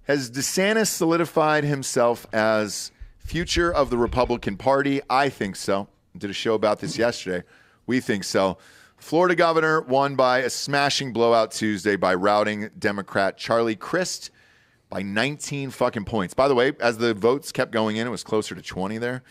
Has DeSantis solidified himself as future of the Republican Party? I think so. I did a show about this yesterday. We think so. Florida governor won by a smashing blowout Tuesday by routing Democrat Charlie Crist by 19 fucking points. By the way, as the votes kept going in, it was closer to 20 there.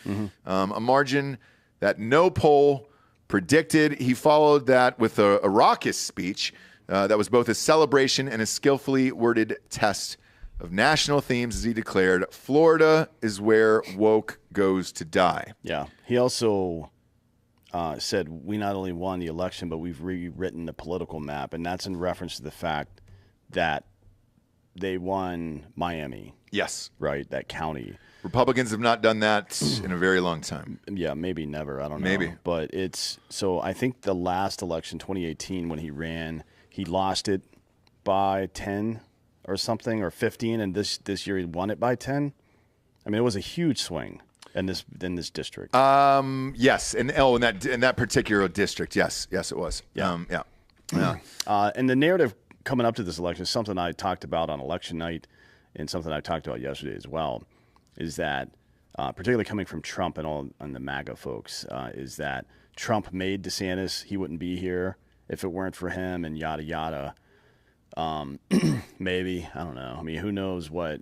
A margin that no poll predicted. He followed that with a raucous speech that was both a celebration and a skillfully worded test of national themes, as he declared, Florida is where woke goes to die. Yeah. He also said, we not only won the election, but we've rewritten the political map. And that's in reference to the fact that they won Miami. Yes. Right? That county. Republicans have not done that in a very long time. Yeah, maybe never. I don't know. Maybe. But it's so I think the last election, 2018, when he ran, he lost it by 10 or something, or 15, and this year he won it by 10. I mean, it was a huge swing in this district. Yes, in that particular district, yes, it was. Yeah. Yeah. And the narrative coming up to this election is something I talked about on election night, and something I talked about yesterday as well, is that particularly coming from Trump and the MAGA folks, is that Trump made DeSantis. He wouldn't be here if it weren't for him, and yada yada. Maybe, I don't know. I mean, who knows what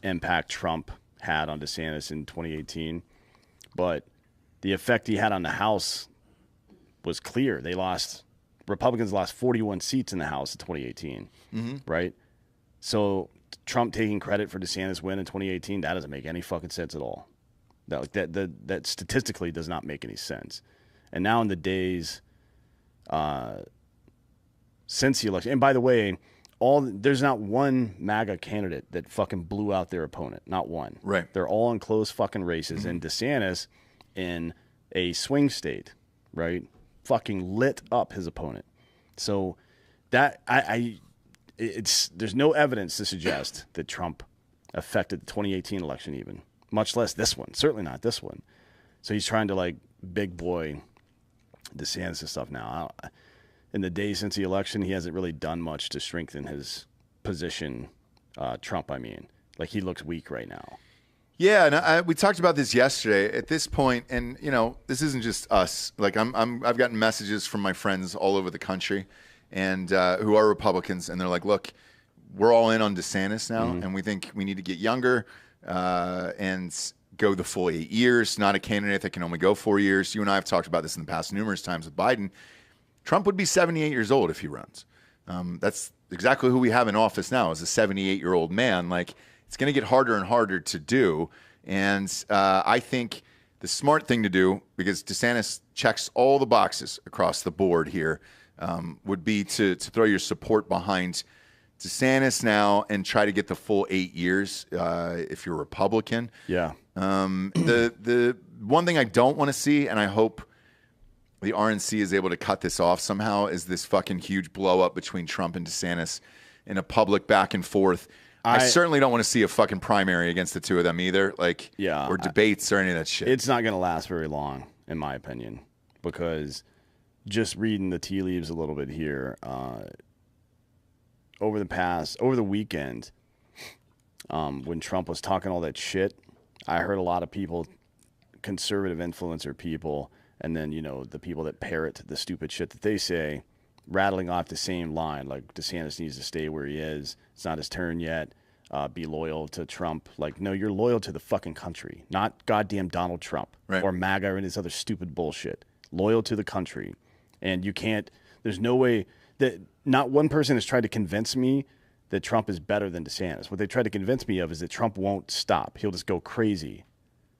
impact Trump had on DeSantis in 2018, but the effect he had on the House was clear. Republicans lost 41 seats in the House in 2018, right? So Trump taking credit for DeSantis' win in 2018, that doesn't make any fucking sense at all. That statistically does not make any sense. And now in the days since the election, and by the way, there's not one MAGA candidate that fucking blew out their opponent. Not one. Right. They're all in close fucking races. And DeSantis, in a swing state, right, fucking lit up his opponent. So that there's no evidence to suggest that Trump affected the 2018 election even, much less this one. Certainly not this one. So he's trying to like big boy DeSantis and stuff now. In the days since the election, he hasn't really done much to strengthen his position. Trump, I mean, like he looks weak right now. Yeah, and we talked about this yesterday. At this point, and you know, this isn't just us. Like I've gotten messages from my friends all over the country, and who are Republicans, and they're like, "Look, we're all in on DeSantis now, and we think we need to get younger and go the full 8 years. Not a candidate that can only go 4 years." You and I have talked about this in the past numerous times with Biden. Trump would be 78 years old if he runs. That's exactly who we have in office now, is a 78-year-old man. Like, it's going to get harder and harder to do. And I think the smart thing to do, because DeSantis checks all the boxes across the board here, would be to throw your support behind DeSantis now and try to get the full 8 years if you're a Republican. Yeah. The one thing I don't want to see, and I hope the RNC is able to cut this off somehow, is this fucking huge blow up between Trump and DeSantis in a public back and forth. I certainly don't want to see a fucking primary against the two of them either, like, or debates or any of that shit. It's not going to last very long, in my opinion, because just reading the tea leaves a little bit here, over the weekend, when Trump was talking all that shit, I heard a lot of people, conservative influencer people, and then, you know, the people that parrot the stupid shit that they say, rattling off the same line, like DeSantis needs to stay where he is. It's not his turn yet. Be loyal to Trump. Like, no, you're loyal to the fucking country, not goddamn Donald Trump or MAGA or any of this other stupid bullshit. Loyal to the country. And you can't, there's no way that not one person has tried to convince me that Trump is better than DeSantis. What they tried to convince me of is that Trump won't stop. He'll just go crazy.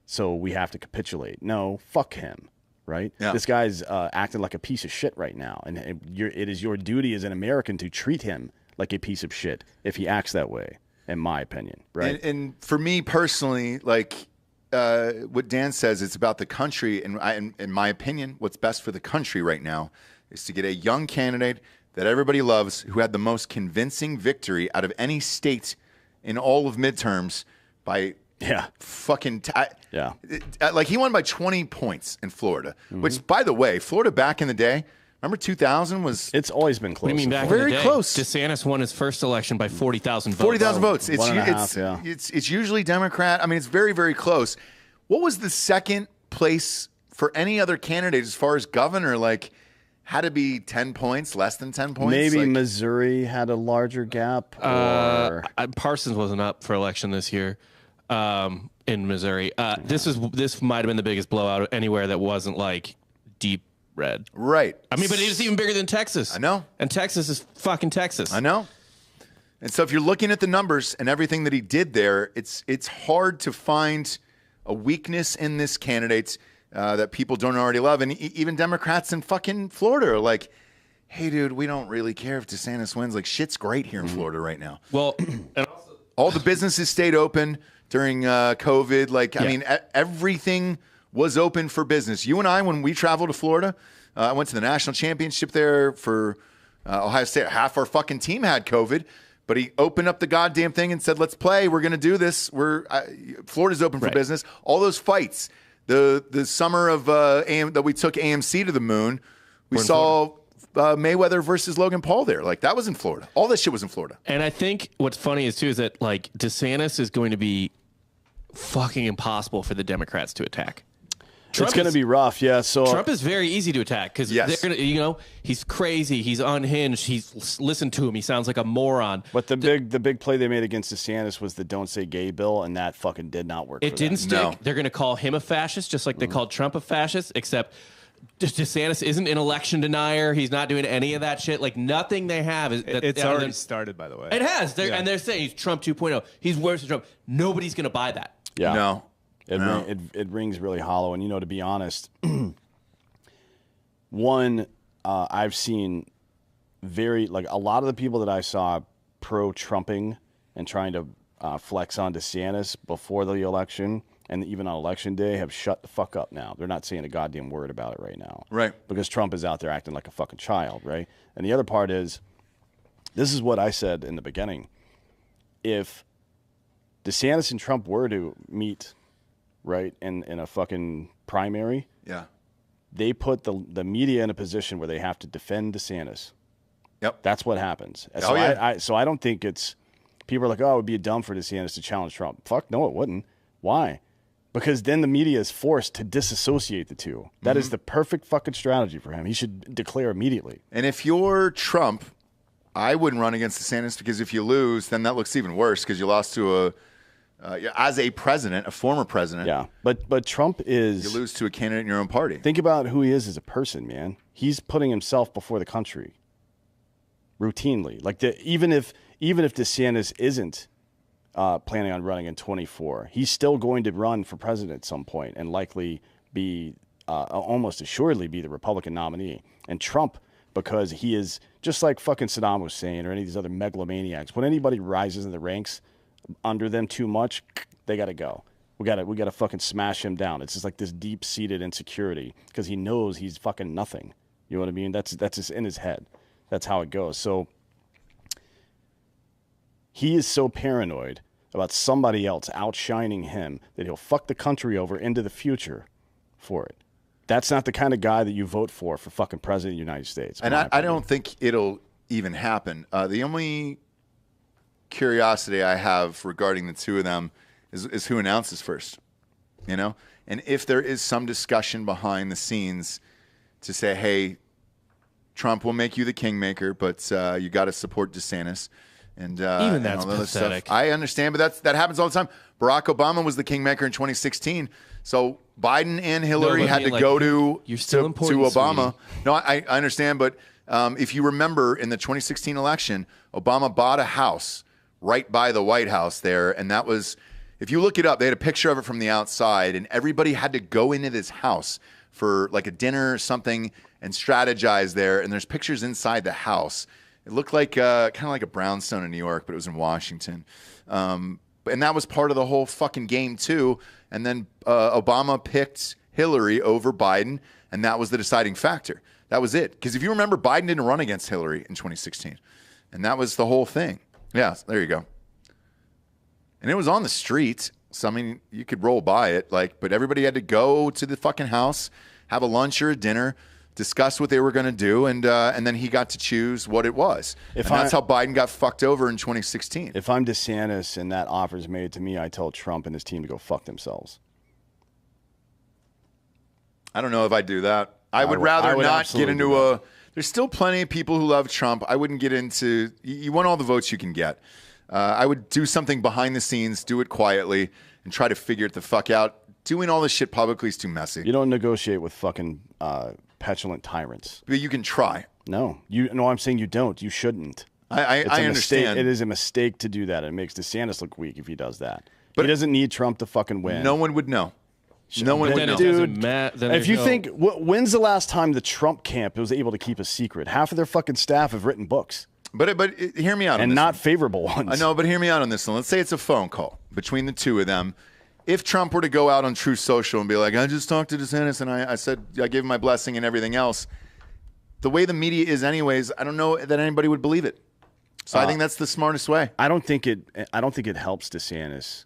So we have to capitulate. No, fuck him. Right? Yeah. This guy's acting like a piece of shit right now. And it is your duty as an American to treat him like a piece of shit if he acts that way, in my opinion. Right? And for me personally, like what Dan says, it's about the country. And in my opinion, what's best for the country right now is to get a young candidate that everybody loves, who had the most convincing victory out of any state in all of midterms by like he won by 20 points in Florida, which, by the way, Florida back in the day, Remember 2000 was It's always been close. What do you mean back Very in the day? close. DeSantis won his first election by 40,000 votes. 40,000 votes. One and a half, yeah. It's usually Democrat. I mean, it's very, very close. What was the second place for any other candidate as far as governor? Like, had to be 10 points, less than 10 points? Maybe like, Missouri had a larger gap. Or Parsons wasn't up for election this year in Missouri. This might have been the biggest blowout anywhere that wasn't like deep red. Right. I mean, but it's even bigger than Texas. I know. And Texas is fucking Texas. I know. And so if you're looking at the numbers and everything that he did there, it's hard to find a weakness in this candidate that people don't already love. And even Democrats in fucking Florida are like, hey, dude, we don't really care if DeSantis wins. Like, shit's great here in Florida right now. Well, and also, all the businesses stayed open during COVID. Like, I mean, everything was open for business. You and I, when we traveled to Florida, I went to the national championship there for Ohio State. Half our fucking team had COVID, but he opened up the goddamn thing and said, let's play. We're going to do this. Florida's open for business. All those fights, the summer of that we took AMC to the moon, we saw Mayweather versus Logan Paul there. Like, that was in Florida. All this shit was in Florida. and I think what's funny is, too, is that, like, DeSantis is going to be fucking impossible for the Democrats to attack. it's going to be rough, yeah. So Trump is very easy to attack because Yes. they're gonna, he's crazy, he's unhinged. Listen to him; he sounds like a moron. But the big play they made against DeSantis was the "Don't Say Gay" bill, and that fucking did not work. It didn't stick. No. They're going to call him a fascist, just like they called Trump a fascist. Except DeSantis isn't an election denier. He's not doing any of that shit. Like, nothing they have is. It's already started, by the way. It has, and they're saying he's Trump 2.0. He's worse than Trump. Nobody's going to buy that. Yeah, No. It rings really hollow. And to be honest, one I've seen a lot of the people that I saw pro-Trumping and trying to flex on DeSantis before the election and even on election day have shut the fuck up now. They're not saying a goddamn word about it right now. Right. Because Trump is out there acting like a fucking child, right? And the other part is, this is what I said in the beginning. If DeSantis and Trump were to meet, right, in a fucking primary, Yeah. they put the media in a position where they have to defend DeSantis. Yep. That's what happens. Oh, yeah. So I don't think it's people are like, oh, it would be dumb for DeSantis to challenge Trump. Fuck no, it wouldn't. Why? Because then the media is forced to disassociate the two. That is the perfect fucking strategy for him. He should declare immediately. And if you're Trump, I wouldn't run against DeSantis because if you lose, then that looks even worse because you lost to as a president, a former president. Yeah, but Trump is. You lose to a candidate in your own party. Think about who he is as a person, man. He's putting himself before the country routinely. Like even if DeSantis isn't planning on running in 24, he's still going to run for president at some point and likely be almost assuredly be the Republican nominee. And Trump, because he is just like fucking Saddam Hussein or any of these other megalomaniacs, when anybody rises in the ranks under them too much, they got to go. We got to fucking smash him down. It's just like this deep-seated insecurity because he knows he's fucking nothing. You know what I mean? That's just in his head. That's how it goes. So he is so paranoid about somebody else outshining him that he'll fuck the country over into the future for it. That's not the kind of guy that you vote for fucking president of the United States. And I don't think it'll even happen. The only curiosity I have regarding the two of them is who announces first, and if there is some discussion behind the scenes to say, hey, Trump will make you the kingmaker, but you got to support DeSantis. And Even that's all that pathetic. stuff. I understand, but that happens all the time. Barack Obama was the kingmaker in 2016. So Biden and Hillary but I had mean, to like, go to you're still to important, Obama. sweetie. No, I understand, but if you remember in the 2016 election, Obama bought a house right by the White House there, and that was, if you look it up, they had a picture of it from the outside, and everybody had to go into this house for like a dinner or something and strategize there, and there's pictures inside the house. It looked like kind of like a brownstone in New York, but it was in Washington. And that was part of the whole fucking game too. And then Obama picked Hillary over Biden, and that was the deciding factor. That was it. Because if you remember, Biden didn't run against Hillary in 2016. And that was the whole thing. Yeah, there you go. And it was on the street. So, I mean, you could roll by it. But everybody had to go to the fucking house, have a lunch or a dinner, discussed what they were going to do, and then he got to choose what it was. And that's how Biden got fucked over in 2016. If I'm DeSantis and that offer is made to me, I tell Trump and his team to go fuck themselves. I don't know if I do that. I would rather not get into a. There's still plenty of people who love Trump. I wouldn't get into. You want all the votes you can get. I would do something behind the scenes, do it quietly, and try to figure it the fuck out. Doing all this shit publicly is too messy. You don't negotiate with fucking petulant tyrants. But you can try. No, I'm saying you don't. You shouldn't. I understand. It is a mistake to do that. It makes DeSantis look weak if he does that. But he doesn't need Trump to fucking win. No one would know. No one would know. Dude, if you think, when's the last time the Trump camp was able to keep a secret? Half of their fucking staff have written books. But hear me out on this. And not favorable ones. I know, but hear me out on this one. Let's say it's a phone call between the two of them. If Trump were to go out on Truth Social and be like, I just talked to DeSantis and I said I gave him my blessing and everything else, the way the media is anyways, I don't know that anybody would believe it. So I think that's the smartest way. I don't think it helps DeSantis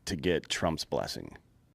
to get Trump's blessing.